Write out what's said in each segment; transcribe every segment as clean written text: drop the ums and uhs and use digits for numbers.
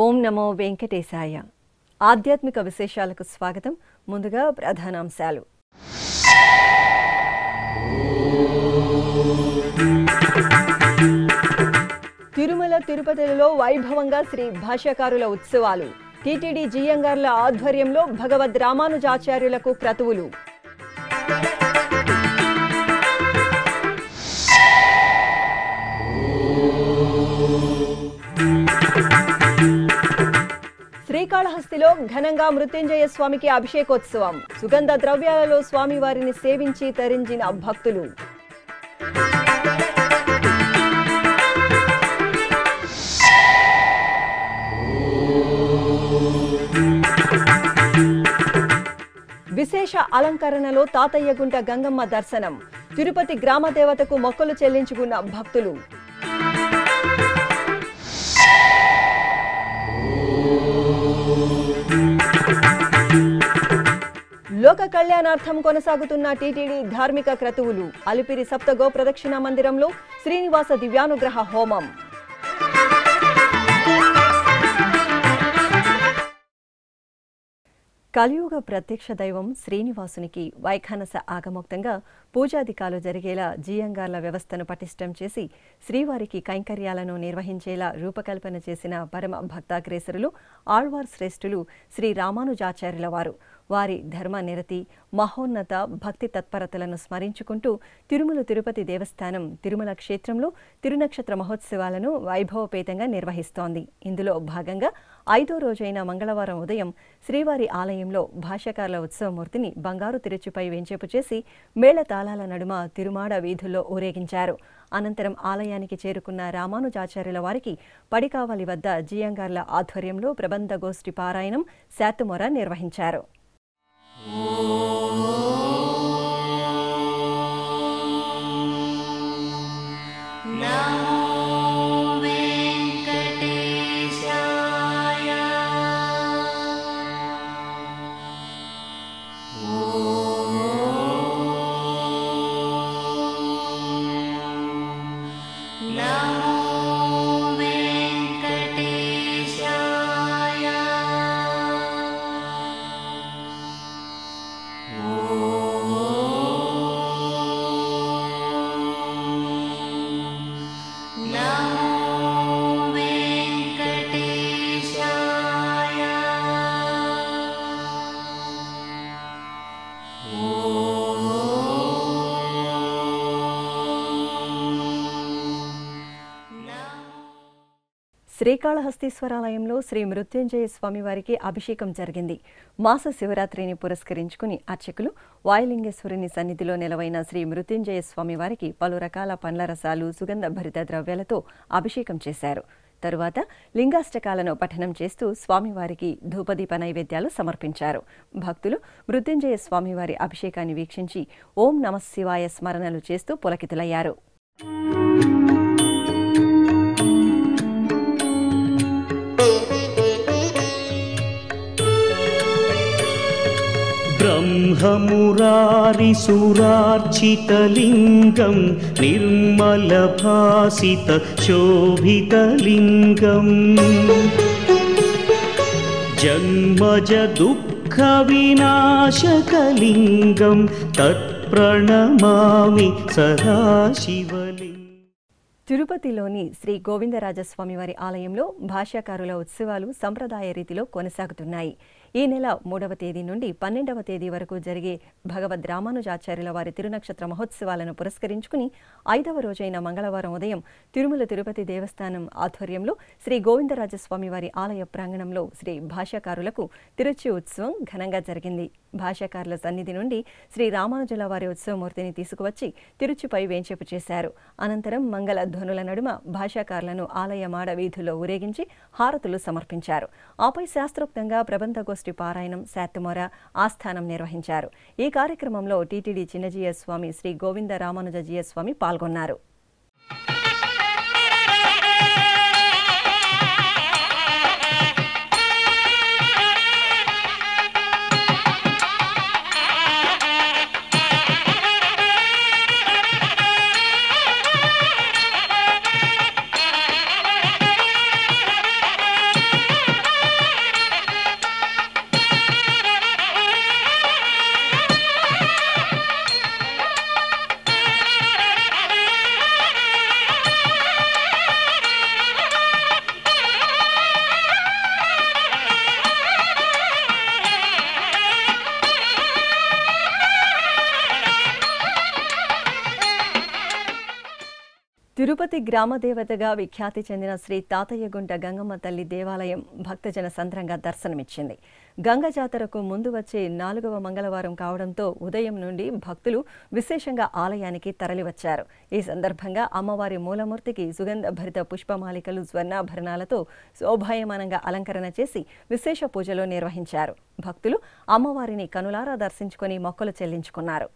ఓం నమో వెంకటేశాయ. ఆధ్యాత్మిక విశేషాలకు స్వాగతం. ముందుగా ప్రధానాంశాలు. తిరుమల తిరుపతిలో వైభవంగా శ్రీ భాష్యకారుల ఉత్సవాలు. టీటీడీ జియంగార్ల ఆధ్వర్యంలో భగవద్ రామానుజాచార్యులకు క్రతువులు. శ్రీకాళహస్తిలో ఘనంగా మృత్యుంజయ స్వామికి అభిషేకోత్సవం. సుగంధ ద్రవ్యాలలో స్వామివారిని సేవించి తరించిన భక్తులు. విశేష అలంకరణలో తాతయ్యగుంట గంగమ్మ దర్శనం. తిరుపతి గ్రామ దేవతకు మొక్కులు చెల్లించుకున్న భక్తులు. లోక కళ్యాణార్థం కొనసాగుతున్న టీటీడీ ధార్మిక క్రతువులు. అలిపిరి సప్తగో ప్రదక్షిణ మందిరంలో శ్రీనివాస దివ్యానుగ్రహ హోమం. కలియుగ ప్రత్యక్ష దైవం శ్రీనివాసునికి వైఖానస ఆగమోక్తంగా పూజాధికాలు జరిగేలా జియంగార్ల వ్యవస్థను పటిష్టం చేసి శ్రీవారికి కైంకర్యాలను నిర్వహించేలా రూపకల్పన చేసిన పరమ భక్తాగ్రేసరులు ఆళ్వార్ శ్రేష్ఠులు శ్రీ రామానుజాచార్యుల వారు. వారి ధర్మ నిరతి, మహోన్నత భక్తి తత్పరతలను స్మరించుకుంటూ తిరుమల తిరుపతి దేవస్థానం తిరుమల క్షేత్రంలో తిరునక్షత్ర మహోత్సవాలను వైభవపేతంగా నిర్వహిస్తోంది. ఇందులో భాగంగా 5వ రోజైన మంగళవారం ఉదయం శ్రీవారి ఆలయంలో భాష్యకారుల ఉత్సవమూర్తిని బంగారు తిరుచుపై వెంచేపు చేసి మేళతాళాల నడుమ తిరుమాడ వీధుల్లో ఊరేగించారు. అనంతరం ఆలయానికి చేరుకున్న రామానుజాచార్యుల వారికి పడికావలి వద్ద జియంగార్ల ఆధ్వర్యంలో ప్రబంధ గోష్ఠి పారాయణం, శాతుమొర నిర్వహించారు. శ్రీకాళహస్తీశ్వరాలయంలో శ్రీ మృత్యుంజయ స్వామివారికి అభిషేకం జరిగింది. మాస శివరాత్రిని పురస్కరించుకుని అర్చకులు వాయులింగేశ్వరుని సన్నిధిలో నెలవైన శ్రీ మృత్యుంజయ స్వామివారికి పలు రకాల పండ్ల రసాలు, సుగంధ భరిత ద్రవ్యాలతో అభిషేకం చేశారు. తరువాత లింగాష్టకాలను పఠనం చేస్తూ స్వామివారికి ధూపదీప నైవేద్యాలు సమర్పించారు. భక్తులు మృత్యుంజయ స్వామివారి అభిషేకాన్ని వీక్షించి ఓం నమః శివాయ స్మరణలు చేస్తూ పులకితులయ్యారు. ब्रह्ममुरारिसुरार्चितलिङ्गं निर्मलभासितशोभितलिङ्गं जन्मजदुःखविनाशकलिङ्गं तत्प्रणमामि सदाशिवलिङ्गम्. తిరుపతిలోని శ్రీ గోవిందరాజస్వామివారి ఆలయంలో భాష్యకారుల ఉత్సవాలు సంప్రదాయ రీతిలో కొనసాగుతున్నాయి. ఈ నెల 3వ తేదీ నుండి 12వ తేదీ వరకు జరిగే భగవద్ రామానుజాచార్యుల వారి తిరునక్షత్ర మహోత్సవాలను పురస్కరించుకుని 5వ రోజైన మంగళవారం ఉదయం తిరుమల తిరుపతి దేవస్థానం ఆధ్వర్యంలో శ్రీ గోవిందరాజస్వామి వారి ఆలయ ప్రాంగణంలో శ్రీ భాష్యకారులకు తిరుచి ఉత్సవం ఘనంగా జరిగింది. భాష్యకారుల సన్నిధి నుండి శ్రీ రామానుజుల వారి ఉత్సవమూర్తిని తీసుకువచ్చి తిరుచిపై వేంచేపు చేశారు. అనంతరం మంగళ ధ్వనుల నడుమ భాష్యకారులను ఆలయ మాడ వీధుల్లో ఊరేగించి హారతులు సమర్పించారు. ఆపై శాస్త్రోక్తంగా ప్రబంధ గోష్ఠి పారాయణం, శాతుమొర, ఆస్థానం నిర్వహించారు. ఈ కార్యక్రమంలో టీటీడీ చిన్నజీయ స్వామి శ్రీ గోవింద రామానుజ జీయ స్వామి పాల్గొన్నారు. తిరుపతి గ్రామదేవతగా విఖ్యాతి చెందిన శ్రీ తాతయ్యగుంట గంగమ్మ తల్లి దేవాలయం భక్తజన సంద్రంగా దర్శనమిచ్చింది. గంగ జాతరకు ముందు వచ్చే 4వ మంగళవారం కావడంతో ఉదయం నుండి భక్తులు విశేషంగా ఆలయానికి తరలివచ్చారు. ఈ సందర్భంగా అమ్మవారి మూలమూర్తికి సుగంధ భరిత పుష్పమాలికలు, స్వర్ణాభరణాలతో శోభాయమానంగా అలంకరణ చేసి విశేష పూజలు నిర్వహించారు. భక్తులు అమ్మవారిని కనులారా దర్శించుకొని మొక్కలు చెల్లించుకున్నారు.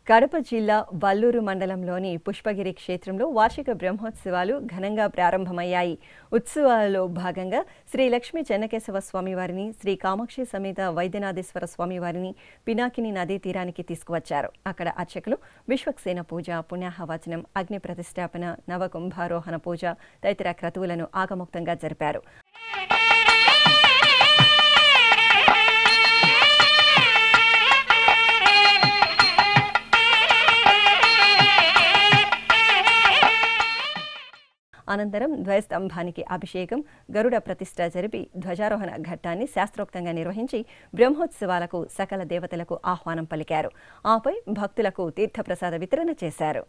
కడప జిల్లా వల్లూరు మండలంలోని పుష్పగిరి క్షేత్రంలో వార్షిక బ్రహ్మోత్సవాలు ఘనంగా ప్రారంభమయ్యాయి. ఉత్సవాలలో భాగంగా శ్రీ లక్ష్మీ చెన్నకేశవ స్వామివారిని, శ్రీ కామాక్షి సమేత వైద్యనాథేశ్వర స్వామివారిని పినాకిని నదీ తీరానికి తీసుకువచ్చారు. అక్కడ అర్చకులు విశ్వక్సేన పూజ, పుణ్యాహవచనం, అగ్ని ప్రతిష్టాపన, నవకుంభారోహణ పూజ తదితర క్రతువులను ఆగమోక్తంగా జరిపారు. అనంతరం ధ్వజస్తంభానికి అభిషేకం, గరుడ ప్రతిష్ఠ జరిపి ధ్వజారోహణ ఘట్టాన్ని శాస్త్రోక్తంగా నిర్వహించి బ్రహ్మోత్సవాలకు సకల దేవతలకు ఆహ్వానం పలికారు. ఆపై భక్తులకు తీర్థప్రసాద వితరణ చేశారు.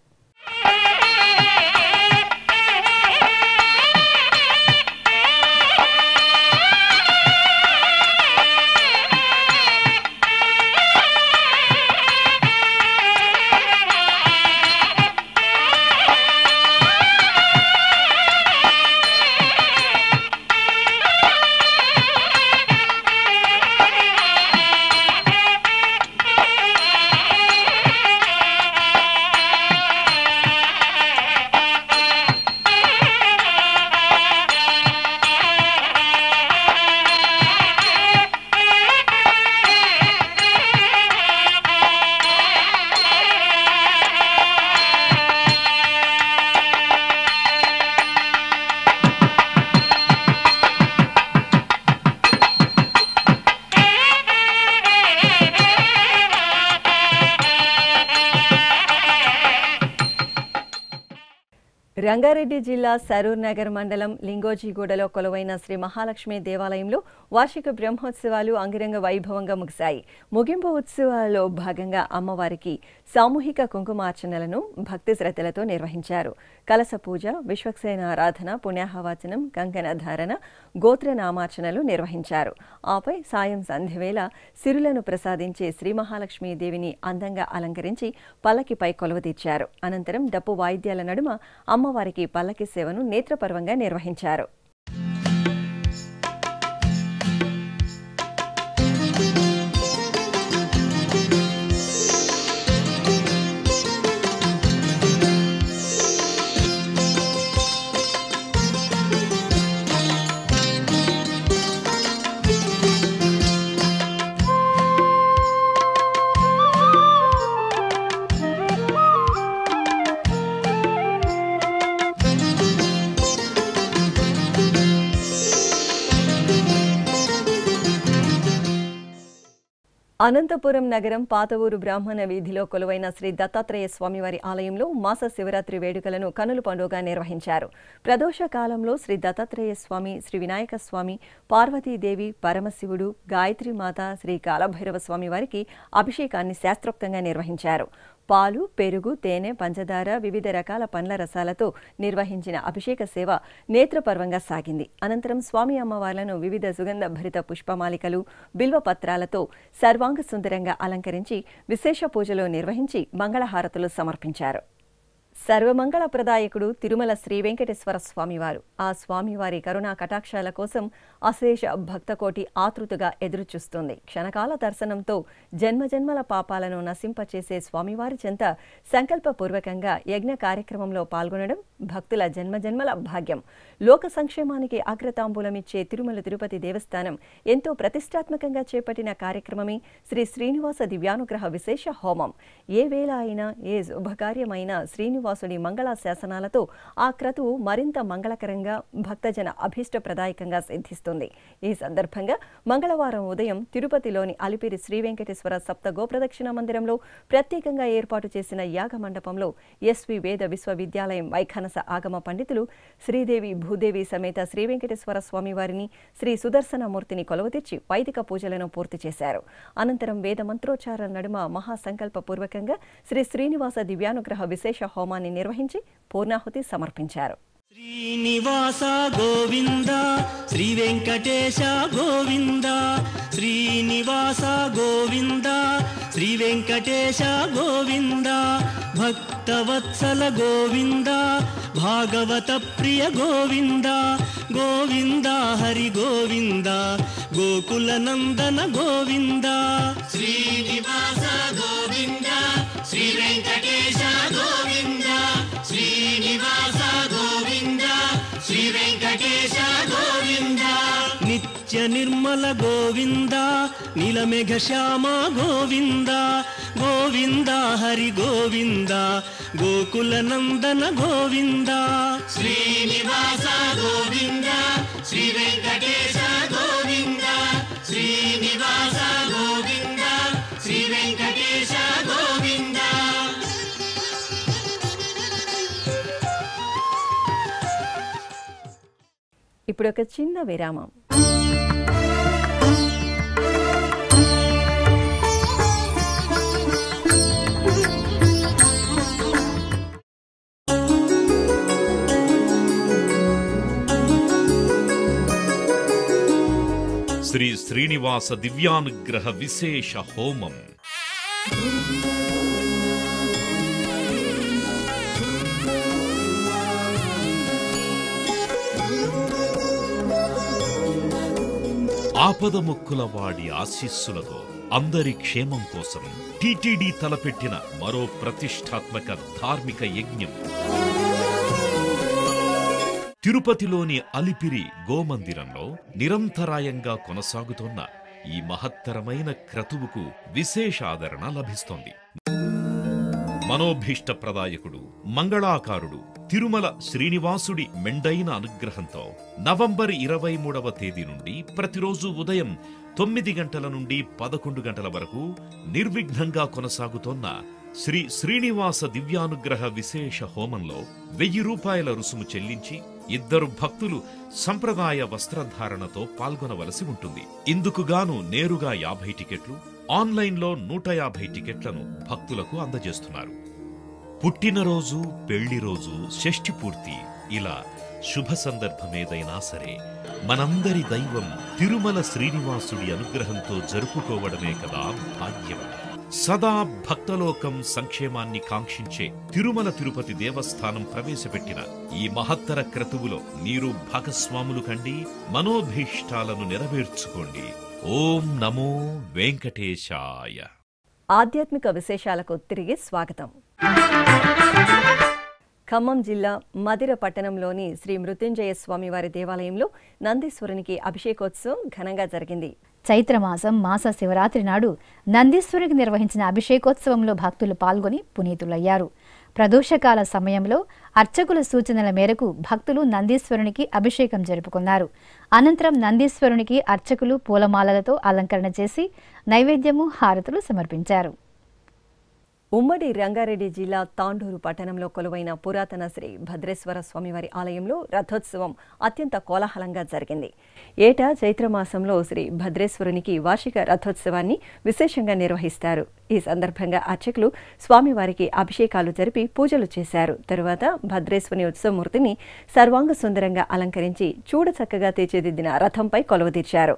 రంగారెడ్డి జిల్లా సరూర్ నగర్ మండలం లింగోజిగూడలో కొలువైన శ్రీ మహాలక్ష్మి దేవాలయంలో వార్షిక బ్రహ్మోత్సవాలు అంగరంగ వైభవంగా ముగిశాయి. ముగింపు ఉత్సవాలలో భాగంగా అమ్మవారికి సామూహిక కుంకుమార్చనలను భక్తి శ్రద్ధలతో నిర్వహించారు. కలశ పూజ, విశ్వక్సేన ఆరాధన, పుణ్యాహవచనం, కంకణ ధారణ, గోత్రనామార్చనలు నిర్వహించారు. ఆపై సాయం సంధ్యవేళ సిరులను ప్రసాదించే శ్రీ మహాలక్ష్మి దేవిని అందంగా అలంకరించి పల్లకిపై కొలువుదీర్చారు. అనంతరం డప్పు వాయిద్యాల నడుమ అమ్మవారికి పల్లకి సేవను నేత్రపర్వంగా నిర్వహించారు. అనంతపురం నగరం పాతవూరు బ్రాహ్మణ వీధిలో కొలువైన శ్రీ దత్తాత్రేయ స్వామివారి ఆలయంలో మాస శివరాత్రి వేడుకలను కనుల పండుగ నిర్వహించారు. ప్రదోష కాలంలో శ్రీ దత్తాత్రేయ స్వామి, శ్రీ వినాయక స్వామి, పార్వతీదేవి, పరమశివుడు, గాయత్రీమాత, శ్రీ కాలభైరవ స్వామి వారికి అభిషేకాన్ని శాస్త్రోక్తంగా నిర్వహించారు. పాలు, పెరుగు, తేనె, పంచదార, వివిధ రకాల పండ్ల రసాలతో నిర్వహించిన అభిషేక సేవ నేత్రపర్వంగా సాగింది. అనంతరం స్వామి అమ్మవార్లను వివిధ సుగంధ భరిత పుష్పమాలికలు, బిల్వపత్రాలతో సర్వాంగ సుందరంగా అలంకరించి విశేష పూజలు నిర్వహించి మంగళహారతులు సమర్పించారు. సర్వమంగళ ప్రదాయకుడు తిరుమల శ్రీ వెంకటేశ్వర స్వామివారు. ఆ స్వామివారి కరుణా కటాక్షాల కోసం అశేష భక్తకోటి ఆతృతగా ఎదురుచూస్తుంది. క్షణకాల దర్శనంతో జన్మజన్మల పాపాలను నశింపచేసే స్వామివారి చెంత సంకల్పపూర్వకంగా యజ్ఞ కార్యక్రమంలో పాల్గొనడం భక్తుల జన్మజన్మల భాగ్యం. లోక సంక్షేమానికి అగ్రతాంబూలమిచ్చే తిరుమల తిరుపతి దేవస్థానం ఎంతో ప్రతిష్టాత్మకంగా చేపట్టిన కార్యక్రమమే శ్రీ శ్రీనివాస దివ్యానుగ్రహ విశేష హోమం. ఏ వేళ అయినా, ఏ శుభకార్యమైనా శ్రీనివాస శ్రీనివాసుడి మంగళ శాసనాలతో ఆ క్రతువు మరింత మంగళకరంగా భక్తజన అభీష్టప్రదాయకంగా సిద్ధిస్తుంది. ఈ సందర్భంగా మంగళవారం ఉదయం తిరుపతిలోని అలిపిరి శ్రీ వెంకటేశ్వర సప్త గోప్రదక్షిణ మందిరంలో ప్రత్యేకంగా ఏర్పాటు చేసిన యాగ మండపంలో ఎస్వి వేద విశ్వవిద్యాలయం వైఖానస ఆగమ పండితులు శ్రీదేవి భూదేవి సమేత శ్రీ వెంకటేశ్వర స్వామివారిని శ్రీ సుదర్శనమూర్తిని కొలువుతీర్చి వైదిక పూజలను పూర్తి చేశారు. అనంతరం వేద మంత్రోచ్చారణ నడుమ మహాసంకల్పపూర్వకంగా శ్రీ శ్రీనివాస దివ్యానుగ్రహ విశేష హోమాన్ని నిర్వహించి పూర్ణాహుతి సమర్పించారు. శ్రీనివాస గోవింద శ్రీ వెంకటేశ గోవింద శ్రీనివాస గోవింద శ్రీ వెంకటేశ గోవింద భక్తవత్సల గోవింద భాగవత ప్రియ గోవింద గోవింద హరి గోవింద గోకుల నందన గోవింద శ్రీనివాస గోవింద శ్రీ వెంకటేశ గోవింద శ్రీనివాస గోవింద శ్రీ వెంకటేశ గోవింద నిత్య నిర్మల గోవింద నీలమేఘ శ్యామ గోవింద గోవింద హరి గోవింద గోకుల నందన గోవింద శ్రీనివాస గోవింద శ్రీ వెంకటేశ గోవింద శ్రీనివాస గోవింద శ్రీ వెంకటేశ గోవింద. ఇప్పుడు ఒక చిన్న విరామం. శ్రీ శ్రీనివాస దివ్యానుగ్రహ విశేష హోమం. ఆపదముక్కుల వాడి ఆశీస్సులతో అందరి క్షేమం కోసం టీటీడీ తలపెట్టిన మరో ప్రతిష్టాత్మక ధార్మిక యజ్ఞం. తిరుపతిలోని అలిపిరి గోమందిరంలో నిరంతరాయంగా కొనసాగుతోన్న ఈ మహత్తరమైన క్రతువుకు విశేష ఆదరణ లభిస్తోంది. మనోభీష్ట ప్రదాయకుడు మంగళాకారుడు తిరుమల శ్రీనివాసుడి మెండైన అనుగ్రహంతో నవంబర్ 23వ తేదీ నుండి ప్రతిరోజు ఉదయం 9 గంటల నుండి 11 గంటల వరకు నిర్విఘ్నంగా కొనసాగుతోన్న శ్రీ శ్రీనివాస దివ్యానుగ్రహ విశేష హోమంలో 1000 రూపాయల రుసుము చెల్లించి 2 భక్తులు సంప్రదాయ వస్త్రధారణతో పాల్గొనవలసి ఉంటుంది. ఇందుకుగాను నేరుగా 50 టికెట్లు, ఆన్లైన్లో 150 టికెట్లను భక్తులకు అందజేస్తున్నారు. పుట్టినరోజు, పెళ్లిరోజు, షష్ఠి పూర్తి ఇలా శుభ సందర్భమేదైనా సరే మనందరి దైవం తిరుమల శ్రీనివాసుడి అనుగ్రహంతో జరుపుకోవడమే కదా భాగ్యం. సదా భక్తలోకం సంక్షేమాన్ని కాంక్షించే తిరుమల తిరుపతి దేవస్థానం ప్రవేశపెట్టిన ఈ మహత్తర క్రతువులో మీరు భాగస్వాములు కండి, మనోభీష్టాలను నెరవేర్చుకోండి. ఓం నమో వెంకటేశాయ. ఆధ్యాత్మిక విశేషాలకు తిరిగి స్వాగతం. ఖమ్మం జిల్లా మధిర పట్టణంలోని శ్రీ మృత్యుంజయ స్వామివారి దేవాలయంలో నందీశ్వరునికి అభిషేకోత్సవం ఘనంగా జరిగింది. చైత్రమాసం మాస శివరాత్రి నాడు నందీశ్వరునికి నిర్వహించిన అభిషేకోత్సవంలో భక్తులు పాల్గొని పునీతులయ్యారు. ప్రదోషకాల సమయంలో అర్చకుల సూచనల మేరకు భక్తులు నందీశ్వరునికి అభిషేకం జరుపుకున్నారు. అనంతరం నందీశ్వరునికి అర్చకులు పూలమాలలతో అలంకరణ చేసి నైవేద్యము, హారతులు సమర్పించారు. ఉమ్మడి రంగారెడ్డి జిల్లా తాండూరు పట్టణంలో కొలువైన పురాతన శ్రీ భద్రేశ్వర స్వామివారి ఆలయంలో రథోత్సవం అత్యంత కోలాహలంగా జరిగింది. ఏటా చైత్రమాసంలో శ్రీ భద్రేశ్వరునికి వార్షిక రథోత్సవాన్ని విశేషంగా నిర్వహిస్తారు. ఈ సందర్భంగా అర్చకులు స్వామివారికి అభిషేకాలు జరిపి పూజలు చేశారు. తరువాత భద్రేశ్వరుని ఉత్సవమూర్తిని సర్వాంగ సుందరంగా అలంకరించి చూడచక్కగా తీర్చిదిద్దిన రథంపై కొలువుదీర్చారు.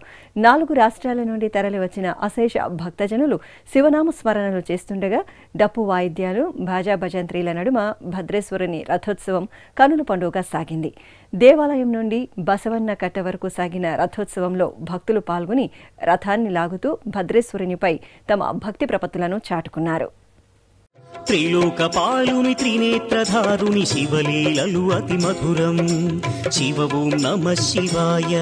4 రాష్ట్రాల నుండి తరలివచ్చిన అశేష భక్తజనులు శివనామ స్మరణలు చేస్తుండగా డప్పు వాయిద్యాలు, భాజా భజంత్రీల నడుమ భద్రేశ్వరుని రథోత్సవం కనుల పండుగగా సాగింది. దేవాలయం నుండి బసవన్న కట్ట వరకు సాగిన రథోత్సవంలో భక్తులు పాల్గొని రథాన్ని లాగుతూ భద్రేశ్వరునిపై తమ భక్తి ప్రపత్తులను చాటుకున్నారు. త్రిలోకపాలుని త్రినేత్రధారుని శివలీలలు అతి మధురం. శివ ఓం నమః శివాయ.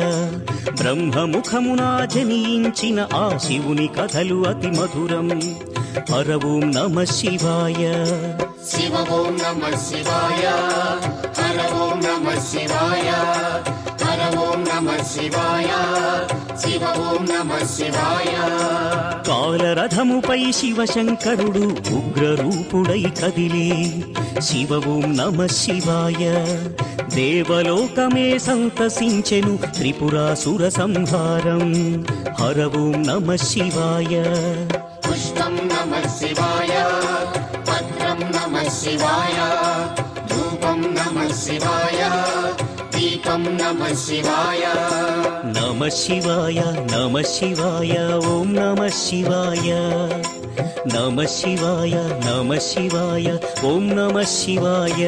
బ్రహ్మముఖమునా జనించిన ఆ శివుని కథలు అతి మధురం. హర ఓం నమః శివాయ శివ ఓం నమః శివాయ హర ఓం నమః శివాయ హర ఓం నమః శివాయ శివ ఓం నమః శివాయ కాలరథముపై శివశంకరుడు ఉగ్రరూపుడై కదిలే శివ ఓం నమః శివాయ దేవలోకమే సంతసించెను త్రిపురాసుర సంహారం హర ఓం నమః శివాయ పుష్పం నమః శివాయ పత్రం నమః శివాయ ధూపం నమః శివాయ దీపం నమః శివాయ నమః శివాయ నమః శివాయ ఓం నమః శివాయ నమః శివాయ నమః శివాయ ఓం నమః శివాయ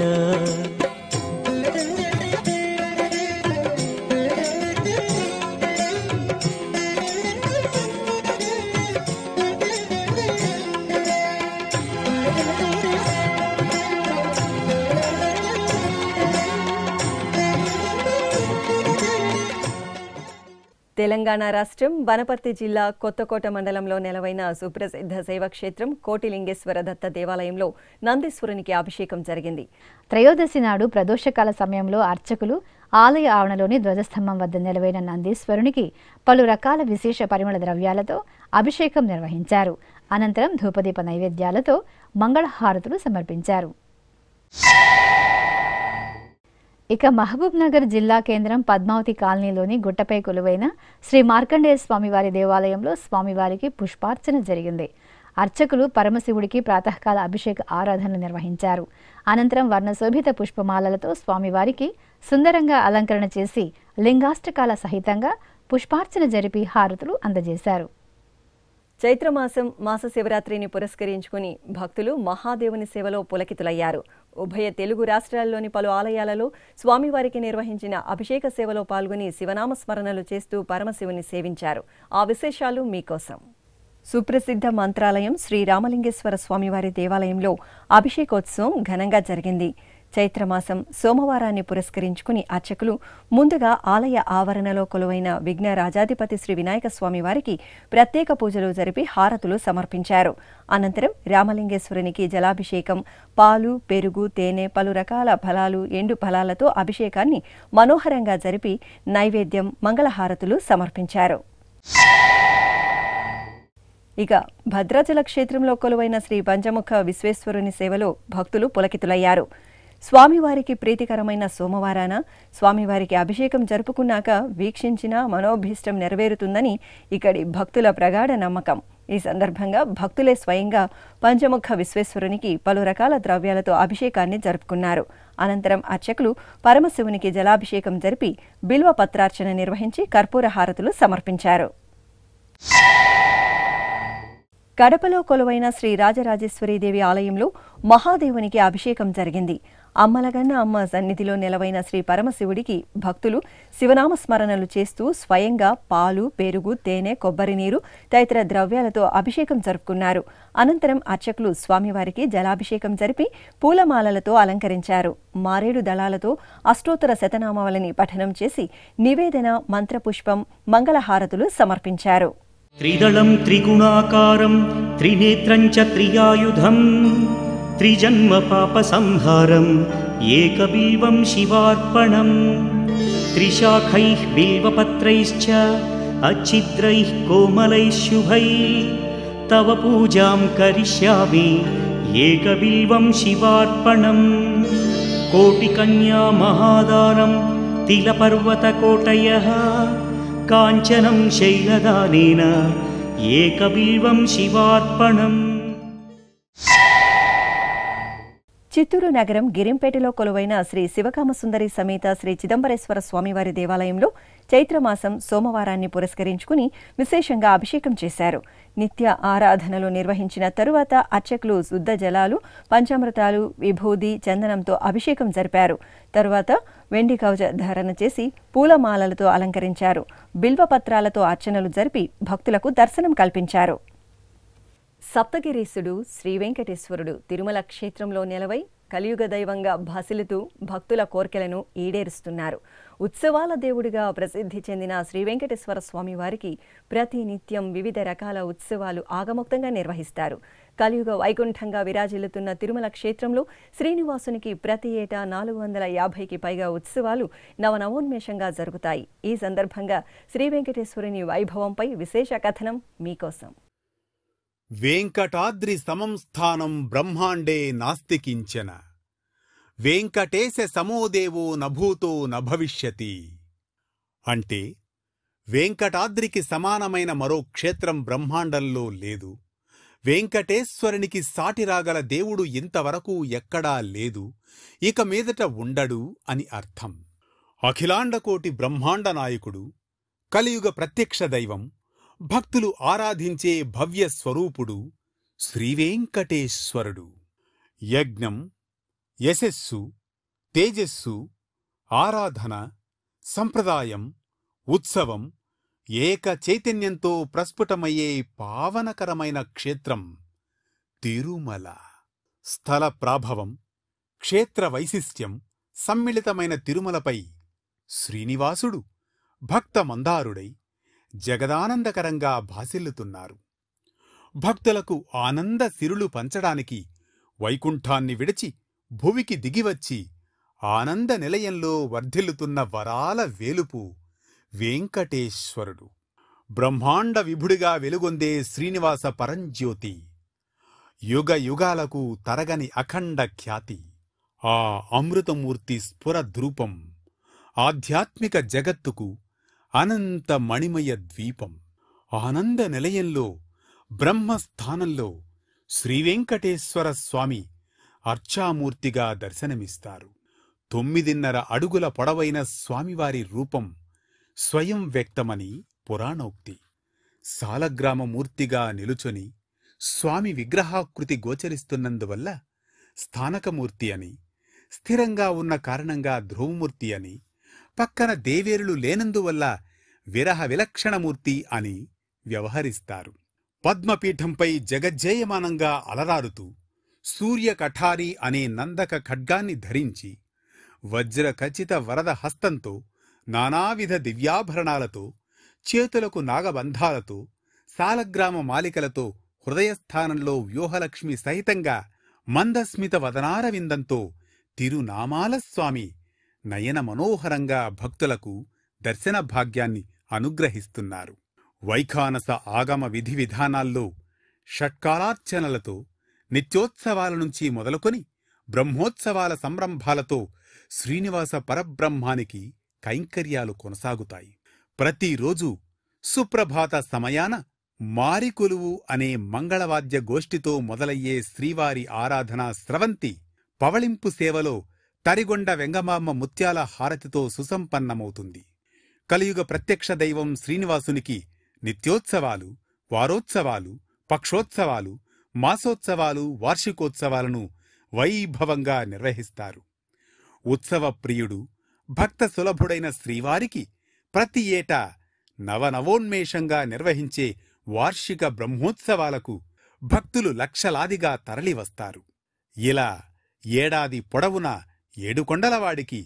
తెలంగాణ రాష్ట్రం వనపర్తి జిల్లా కొత్తకోట మండలంలో నెలవైన సుప్రసిద్ధ శైవక్షేత్రం కోటిలింగేశ్వర దత్త దేవాలయంలో నందీశ్వరునికి అభిషేకం జరిగింది. త్రయోదశి నాడు ప్రదోషకాల సమయంలో అర్చకులు ఆలయ ఆవరణలోని ధ్వజస్తంభం వద్ద నిలవైన నందీశ్వరునికి పలు రకాల విశేష పరిమళ ద్రవ్యాలతో అభిషేకం నిర్వహించారు. అనంతరం ధూపదీప నైవేద్యాలతో మంగళహారతులు సమర్పించారు. ఇక మహబూబ్ నగర్ జిల్లా కేంద్రం పద్మావతి కాలనీలోని గుట్టపై కొలువైన శ్రీ మార్కండేయ స్వామివారి దేవాలయంలో స్వామివారికి పుష్పార్చన జరిగింది. అర్చకులు పరమశివుడికి ప్రాతకాల అభిషేక ఆరాధనలు నిర్వహించారు. అనంతరం వర్ణశోభిత పుష్పమాలలతో స్వామివారికి సుందరంగా అలంకరణ చేసి లింగాష్టకాల సహితంగా పుష్పార్చన జరిపి హారతులు అందజేశారు. చైత్రమాసం మాస శివరాత్రిని పురస్కరించుకుని భక్తులు మహాదేవుని సేవలో పులకితులయ్యారు. ఉభయ తెలుగు రాష్ట్రాల్లోని పలు ఆలయాలలో స్వామివారికి నిర్వహించిన అభిషేక సేవలో పాల్గొని శివనామ స్మరణలు చేస్తూ పరమశివుని సేవించారు. ఆ విశేషాలు మీకోసం. సుప్రసిద్ధ మంత్రాలయం శ్రీ రామలింగేశ్వర స్వామివారి దేవాలయంలో అభిషేకోత్సవం ఘనంగా జరిగింది. చైత్రమాసం సోమవారాన్ని పురస్కరించుకుని అర్చకులు ముందుగా ఆలయ ఆవరణలో కొలువైన విఘ్న రాజాధిపతి శ్రీ వినాయక స్వామి వారికి ప్రత్యేక పూజలు జరిపి హారతులు సమర్పించారు. అనంతరం రామలింగేశ్వరునికి జలాభిషేకం, పాలు, పెరుగు, తేనె, పలు రకాల ఫలాలు, ఎండు ఫలాలతో అభిషేకాన్ని మనోహరంగా జరిపి నైవేద్యం, మంగళహారతులు సమర్పించారు. ఇక భద్రాచల క్షేత్రంలో కొలువైన శ్రీ పంచముఖ విశ్వేశ్వరుని సేవలో భక్తులు పులకితులయ్యారు. స్వామివారికి ప్రీతికరమైన సోమవారాన స్వామివారికి అభిషేకం జరుపుకున్నాక వీక్షించిన మనోభీష్టం నెరవేరుతుందని ఇక్కడి భక్తుల ప్రగాఢ నమ్మకం. ఈ సందర్భంగా భక్తులే స్వయంగా పంచముఖ విశ్వేశ్వరునికి పలు రకాల ద్రవ్యాలతో అభిషేకాన్ని జరుపుకున్నారు. అనంతరం అర్చకులు పరమశివునికి జలాభిషేకం జరిపి బిల్వ పత్రార్చన నిర్వహించి కర్పూర హారతులు సమర్పించారు. కడపలో కొలువైన శ్రీ రాజరాజేశ్వరీదేవి ఆలయంలో మహాదేవునికి అభిషేకం జరిగింది. అమ్మలగన్న అమ్మ సన్నిధిలో నెలవైన శ్రీ పరమశివుడికి భక్తులు శివనామ స్మరణలు చేస్తూ స్వయంగా పాలు, పెరుగు, తేనె, కొబ్బరి నీరు తదితర ద్రవ్యాలతో అభిషేకం జరుపుకున్నారు. అనంతరం అర్చకులు స్వామివారికి జలాభిషేకం జరిపి పూలమాలలతో అలంకరించారు. మారేడు దళాలతో అష్టోత్తర శతనామావళిని పఠనం చేసి నివేదన, మంత్రపుష్పం, మంగళహారతులు సమర్పించారు. త్రిదళం త్రిగుణాకారం త్రినేత్రం చ త్రియాయుధం త్రిజన్మ పాప సంహారం ఏకబిల్వం శివార్పణం త్రిశాఖైః బిల్వపత్రైశ్చ అచ్ఛిద్రైః కోమలైః శుభైః తవ పూజాం కరిష్యామి ఏకబిల్వం శివార్పణం కోటికన్యా మహాదానం తిలపర్వతకోటయః కాంచనం శైలదానేన ఏకబిల్వం శివార్పణం. చిత్తూరు నగరం గిరింపేటలో కొలువైన శ్రీ శివకామసుందరి సమేత శ్రీ చిదంబరేశ్వర స్వామివారి దేవాలయంలో చైత్రమాసం సోమవారాన్ని పురస్కరించుకుని విశేషంగా అభిషేకం చేశారు. నిత్య ఆరాధనలు నిర్వహించిన తరువాత అర్చకులు శుద్ధ జలాలు, పంచామృతాలు, విభూది, చందనంతో అభిషేకం జరిపారు. తరువాత వెండి కవచ ధారణ చేసి పూలమాలలతో అలంకరించారు. బిల్వపత్రాలతో అర్చనలు జరిపి భక్తులకు దర్శనం కల్పించారు. సప్తగిరీసుడు శ్రీ వెంకటేశ్వరుడు తిరుమల క్షేత్రంలో నెలవై కలియుగ దైవంగా భాసిల్లుతూ భక్తుల కోర్కెలను ఈడేరుస్తున్నారు. ఉత్సవాల దేవుడిగా ప్రసిద్ధి చెందిన శ్రీ వెంకటేశ్వర స్వామి వారికి ప్రతి నిత్యం వివిధ రకాల ఉత్సవాలు ఆగమోక్తంగా నిర్వహిస్తారు. కలియుగ వైకుంఠంగా విరాజిల్లుతున్న తిరుమల క్షేత్రంలో శ్రీనివాసునికి ప్రతి ఏటా 450కి పైగా ఉత్సవాలు నవనవోన్మేషంగా జరుగుతాయి. ఈ సందర్భంగా శ్రీ వెంకటేశ్వరుని వైభవంపై విశేష కథనం మీకోసం. వెంకటాద్రి సమం స్థానం బ్రహ్మాండే నాస్తి కించన వెంకటేశ సమోదేవో నభూతో నభవిష్యతి అంటే వెంకటాద్రికి సమానమైన మరో క్షేత్రం బ్రహ్మాండంలో లేదు. వెంకటేశ్వరునికి సాటిరాగల దేవుడు ఇంతవరకు ఎక్కడా లేదు, ఇక మీదట ఉండడు అని అర్థం. అఖిలాండకోటి బ్రహ్మాండ నాయకుడు, కలియుగ ప్రత్యక్ష దైవం, భక్తులు ఆరాధించే భవ్య స్వరూపుడు శ్రీవేంకటేశ్వరుడు. యజ్ఞం, యశస్సు, తేజస్సు, ఆరాధన, సంప్రదాయం, ఉత్సవం ఏక చైతన్యంతో ప్రస్ఫుటమయ్యే పావనకరమైన క్షేత్రం తిరుమల. స్థల ప్రాభవం, క్షేత్ర వైశిష్ట్యం సమ్మిళితమైన తిరుమలపై శ్రీనివాసుడు భక్త మందారుడై జగదానందకరంగా భాసిల్లుతున్నారు. భక్తులకు ఆనంద సిరులు పంచడానికి వైకుంఠాన్ని విడిచి భువికి దిగివచ్చి ఆనంద నిలయంలో వర్ధిల్లుతున్న వరాల వేలుపు వెంకటేశ్వరుడు. బ్రహ్మాండ విభుడిగా వెలుగొందే శ్రీనివాస పరంజ్యోతి, యుగ యుగాలకు తరగని అఖండ ఖ్యాతి. ఆ అమృతమూర్తి స్ఫురద్రూపం ఆధ్యాత్మిక జగత్తుకు అనంత మణిమయ ద్వీపం. ఆనంద నిలయంలో బ్రహ్మస్థానంలో శ్రీవెంకటేశ్వర స్వామి అర్చామూర్తిగా దర్శనమిస్తారు. 9.5 అడుగుల పొడవైన స్వామివారి రూపం స్వయం వ్యక్తమని పురాణోక్తి. సాలగ్రామమూర్తిగా నిలుచొని స్వామి విగ్రహాకృతి గోచరిస్తున్నందువల్ల స్థానకమూర్తి అని, స్థిరంగా ఉన్న కారణంగా ధ్రువమూర్తి అని, పక్కన దేవేరులు లేనందువల్ల విరహ విలక్షణమూర్తి అని వ్యవహరిస్తారు. పద్మపీఠంపై జగజ్జేయమానంగా అలరారుతూ సూర్యకఠారి అనే నందక ఖడ్గాన్ని ధరించి వజ్రఖచిత వరద హస్తంతో నానావిధ దివ్యాభరణాలతో, చేతులకు నాగబంధాలతో, సాలగ్రామ మాలికలతో హృదయస్థానంలో వ్యూహలక్ష్మి సహితంగా మందస్మిత వదనారవిందంతో తిరునామాల స్వామి నయన మనోహరంగా భక్తులకు దర్శన భాగ్యాన్ని అనుగ్రహిస్తున్నారు. వైఖానస ఆగమ విధి విధానాల్లో షట్కాలార్చనలతో నిత్యోత్సవాల నుంచి మొదలుకొని బ్రహ్మోత్సవాల సంరంభాలతో శ్రీనివాస పరబ్రహ్మానికి కైంకర్యాలు కొనసాగుతాయి. ప్రతిరోజు సుప్రభాత సమయాన మారికొలువు అనే మంగళవాద్య గోష్ఠితో మొదలయ్యే శ్రీవారి ఆరాధనా స్రవంతి పవళింపు సేవలో తరిగొండ వెంగమాంబ ముత్యాల హారతితో సుసంపన్నమవుతుంది. కలియుగ ప్రత్యక్ష దైవం శ్రీనివాసునికి నిత్యోత్సవాలు, వారోత్సవాలు, పక్షోత్సవాలు, మాసోత్సవాలు, వార్షికోత్సవాలను వైభవంగా నిర్వహిస్తారు. ఉత్సవ ప్రియుడు, భక్త సులభుడైన శ్రీవారికి ప్రతి ఏటా నవనవోన్మేషంగా నిర్వహించే వార్షిక బ్రహ్మోత్సవాలకు భక్తులు లక్షలాదిగా తరలివస్తారు. ఇలా ఏడాది పొడవునా ఏడుకొండలవాడికి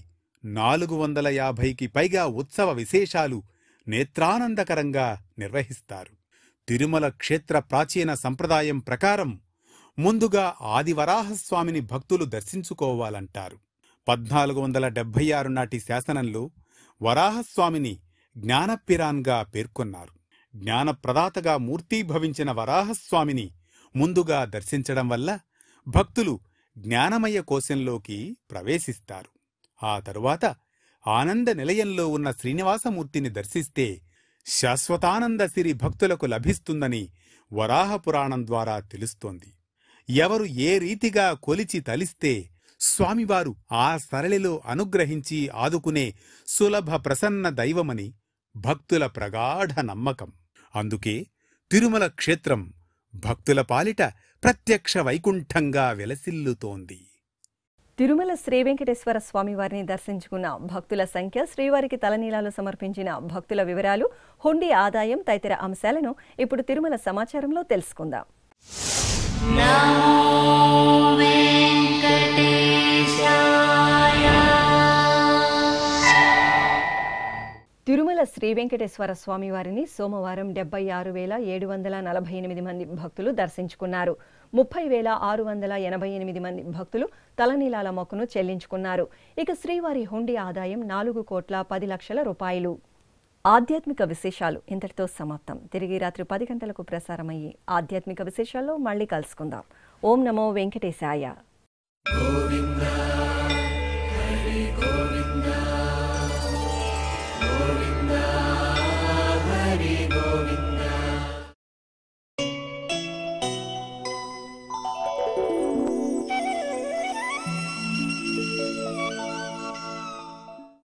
450కి పైగా ఉత్సవ విశేషాలు నేత్రానందకరంగా నిర్వహిస్తారు. తిరుమల క్షేత్ర ప్రాచీన సంప్రదాయం ప్రకారం ముందుగా ఆదివరాహస్వామిని భక్తులు దర్శించుకోవాలంటారు. 1476 నాటి శాసనంలో వరాహస్వామిని జ్ఞానపిరాన్గా పేర్కొన్నారు. జ్ఞానప్రదాతగా మూర్తీభవించిన వరాహస్వామిని ముందుగా దర్శించడం వల్ల భక్తులు జ్ఞానమయ కోశంలోకి ప్రవేశిస్తారు. ఆ తరువాత ఆనంద నిలయంలో ఉన్న శ్రీనివాసమూర్తిని దర్శిస్తే శాశ్వతానంద సిరి భక్తులకు లభిస్తుందని వరాహపురాణం ద్వారా తెలుస్తోంది. ఎవరు ఏ రీతిగా కొలిచి తలిస్తే స్వామివారు ఆ సరళిలో అనుగ్రహించి ఆదుకునే సులభ ప్రసన్న దైవమని భక్తుల ప్రగాఢ నమ్మకం. అందుకే తిరుమల క్షేత్రం భక్తుల పాలిట ప్రత్యక్ష వైకుంఠంగా వెలసిల్లుతోంది. తిరుమల శ్రీ వెంకటేశ్వర స్వామివారిని దర్శించుకున్న భక్తుల సంఖ్య, శ్రీవారికి తలనీలాలు సమర్పించిన భక్తుల వివరాలు, హుండీ ఆదాయం తదితర అంశాలను ఇప్పుడు తిరుమల సమాచారంలో తెలుసుకుందాం. నమో వెంకటేశాయ. శ్రీ వెంకటేశ్వర స్వామి వారిని సోమవారం 76,748 మంది భక్తులు దర్శించుకున్నారు. 30,688 మంది భక్తులు తలనీలాల మొక్కును చెల్లించుకున్నారు. ఇక శ్రీవారి హుండీ ఆదాయం 4,10,00,000 రూపాయలు. ఆధ్యాత్మిక విశేషాలు ఇంతటితో సమాప్తం. తిరిగి రాత్రి 10 గంటలకు ప్రసారమయ్యే ఆధ్యాత్మిక విశేషాల్లో మళ్ళీ కలుసుకుందాం. ఓం నమో వెంకటేశాయ.